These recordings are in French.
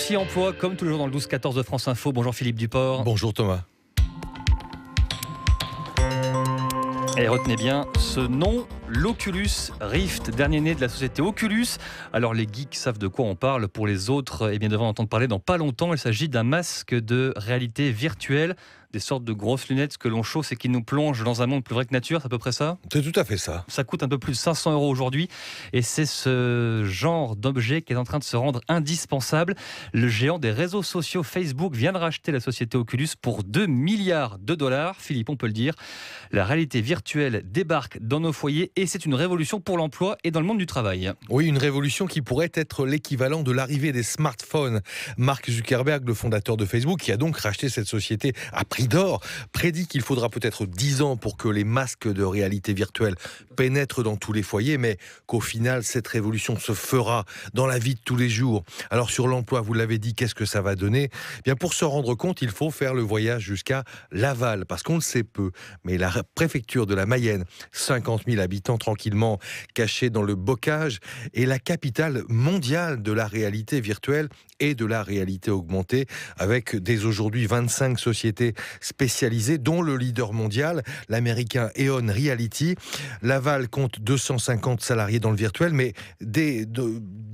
Dossier emploi, comme tous les jours dans le 12-14 de France Info. Bonjour Philippe Duport. Bonjour Thomas. Et retenez bien ce nom, l'Oculus Rift, dernier né de la société Oculus. Alors les geeks savent de quoi on parle. Pour les autres, eh bien, devront entendre parler dans pas longtemps. Il s'agit d'un masque de réalité virtuelle, des sortes de grosses lunettes que l'on chausse et qui nous plongent dans un monde plus vrai que nature. C'est à peu près ça ? C'est tout à fait ça. Ça coûte un peu plus de 500 € aujourd'hui. Et c'est ce genre d'objet qui est en train de se rendre indispensable. Le géant des réseaux sociaux Facebook vient de racheter la société Oculus pour 2 milliards de dollars. Philippe, on peut le dire. La réalité virtuelle débarque dans nos foyers et c'est une révolution pour l'emploi et dans le monde du travail. Oui, une révolution qui pourrait être l'équivalent de l'arrivée des smartphones. Mark Zuckerberg, le fondateur de Facebook, qui a donc racheté cette société à prix d'or, prédit qu'il faudra peut-être 10 ans pour que les masques de réalité virtuelle pénètrent dans tous les foyers, mais qu'au final, cette révolution se fera dans la vie de tous les jours. Alors sur l'emploi, vous l'avez dit, qu'est-ce que ça va donner ? Bien, pour se rendre compte, il faut faire le voyage jusqu'à Laval, parce qu'on le sait peu, mais la préfecture de la Mayenne, 50 000 habitants tranquillement cachés dans le bocage, est la capitale mondiale de la réalité virtuelle et de la réalité augmentée, avec dès aujourd'hui 25 sociétés spécialisées, dont le leader mondial, l'américain Eon Reality. Laval compte 250 salariés dans le virtuel, mais dès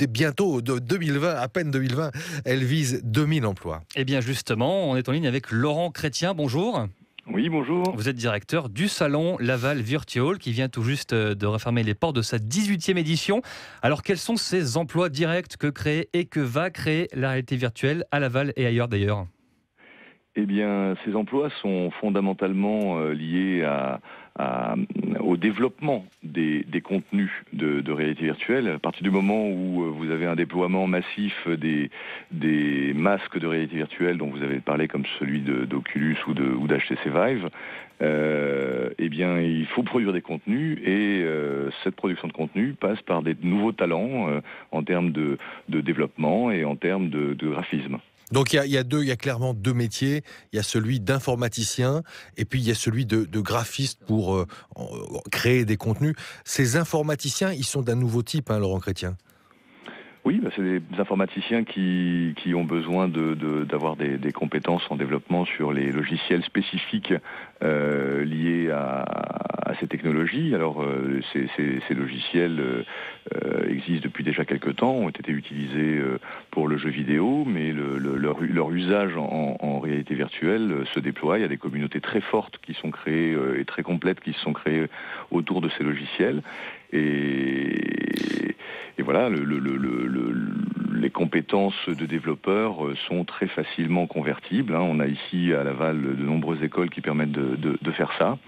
bientôt, de 2020, à peine 2020, elle vise 2000 emplois. Eh bien justement, on est en ligne avec Laurent Chrétien. Bonjour. Oui, bonjour. Vous êtes directeur du salon Laval Virtual qui vient tout juste de refermer les portes de sa 18e édition. Alors quels sont ces emplois directs que crée et que va créer la réalité virtuelle à Laval et ailleurs d'ailleurs ? Eh bien, ces emplois sont fondamentalement liés au développement des contenus de réalité virtuelle. À partir du moment où vous avez un déploiement massif des masques de réalité virtuelle dont vous avez parlé, comme celui d'Oculus ou d'HTC Vive, eh bien, il faut produire des contenus et cette production de contenu passe par des nouveaux talents en termes de développement et en termes de graphisme. Donc il y a clairement deux métiers. Il y a celui d'informaticien et puis il y a celui de graphiste pour créer des contenus. Ces informaticiens, ils sont d'un nouveau type, hein, Laurent Chrétien. Oui, c'est des informaticiens qui ont besoin d'avoir des compétences en développement sur les logiciels spécifiques liés à ces technologies. Alors, ces logiciels existent depuis déjà quelques temps, ont été utilisés pour le jeu vidéo, mais leur usage en réalité virtuelle se déploie. Il y a des communautés très fortes qui sont créées et très complètes qui se sont créées autour de ces logiciels. Et voilà, les compétences de développeurs sont très facilement convertibles. On a ici à Laval de nombreuses écoles qui permettent de faire ça.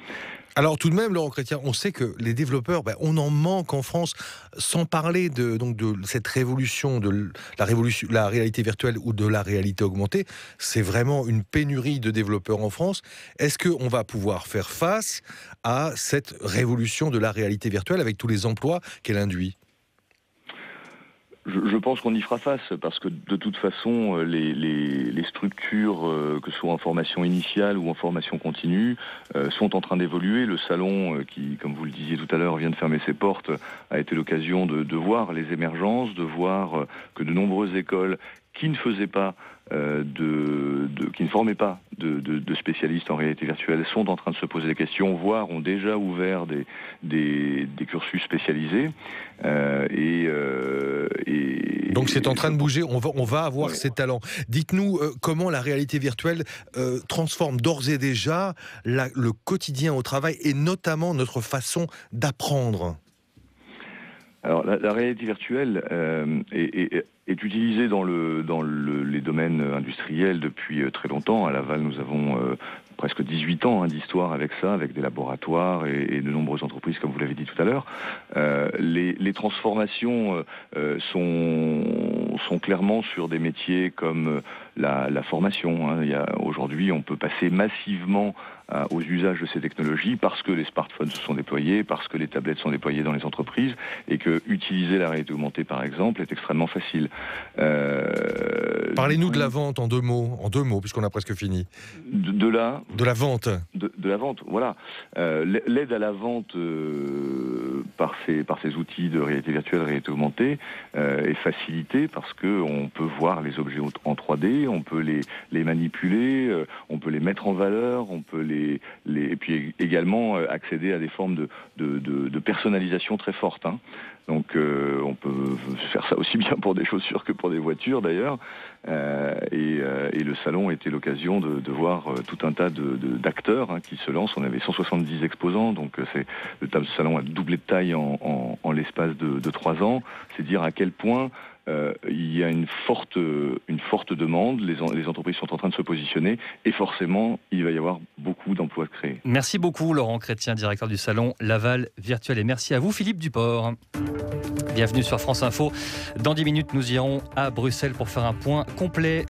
Alors tout de même, Laurent Chrétien, on sait que les développeurs, on en manque en France, sans parler de cette révolution, la réalité virtuelle ou de la réalité augmentée. C'est vraiment une pénurie de développeurs en France. Est-ce qu'on va pouvoir faire face à cette révolution de la réalité virtuelle avec tous les emplois qu'elle induit ? Je pense qu'on y fera face parce que de toute façon, les structures, que ce soit en formation initiale ou en formation continue, sont en train d'évoluer. Le salon, qui, comme vous le disiez tout à l'heure, vient de fermer ses portes, a été l'occasion de voir les émergences, de voir que de nombreuses écoles qui ne faisaient pas qui ne formaient pas de spécialistes en réalité virtuelle sont en train de se poser des questions, voire ont déjà ouvert des cursus spécialisés. Donc c'est en train de bouger, on va avoir ces talents. Dites-nous comment la réalité virtuelle transforme d'ores et déjà le quotidien au travail et notamment notre façon d'apprendre. Alors la réalité virtuelle est utilisée dans les domaines industriels depuis très longtemps. À Laval, nous avons presque 18 ans d'histoire avec ça, avec des laboratoires et de nombreuses entreprises, comme vous l'avez dit tout à l'heure. Les transformations sont clairement sur des métiers comme la formation. Aujourd'hui, on peut passer massivement aux usages de ces technologies parce que les smartphones se sont déployés, parce que les tablettes sont déployées dans les entreprises et que utiliser la réalité augmentée, par exemple, est extrêmement facile. Parlez-nous de la vente en deux mots, puisqu'on a presque fini. De la vente. De la vente, voilà. L'aide à la vente par ces outils de réalité virtuelle, réalité augmentée, est facilité parce qu'on peut voir les objets en 3D, on peut les manipuler, on peut les mettre en valeur, on peut et puis également accéder à des formes de personnalisation très fortes. Donc on peut faire ça aussi bien pour des chaussures que pour des voitures d'ailleurs. Et le salon était l'occasion de voir tout un tas d'acteurs qui se lancent. On avait 170 exposants, donc le salon a doublé de taille en l'espace de 3 ans. C'est dire à quel point il y a une forte demande, les entreprises sont en train de se positionner et forcément il va y avoir beaucoup d'emplois créés. Merci beaucoup Laurent Chrétien, directeur du salon Laval Virtuel, et merci à vous Philippe Duport. Bienvenue sur France Info. Dans 10 minutes, nous irons à Bruxelles pour faire un point complet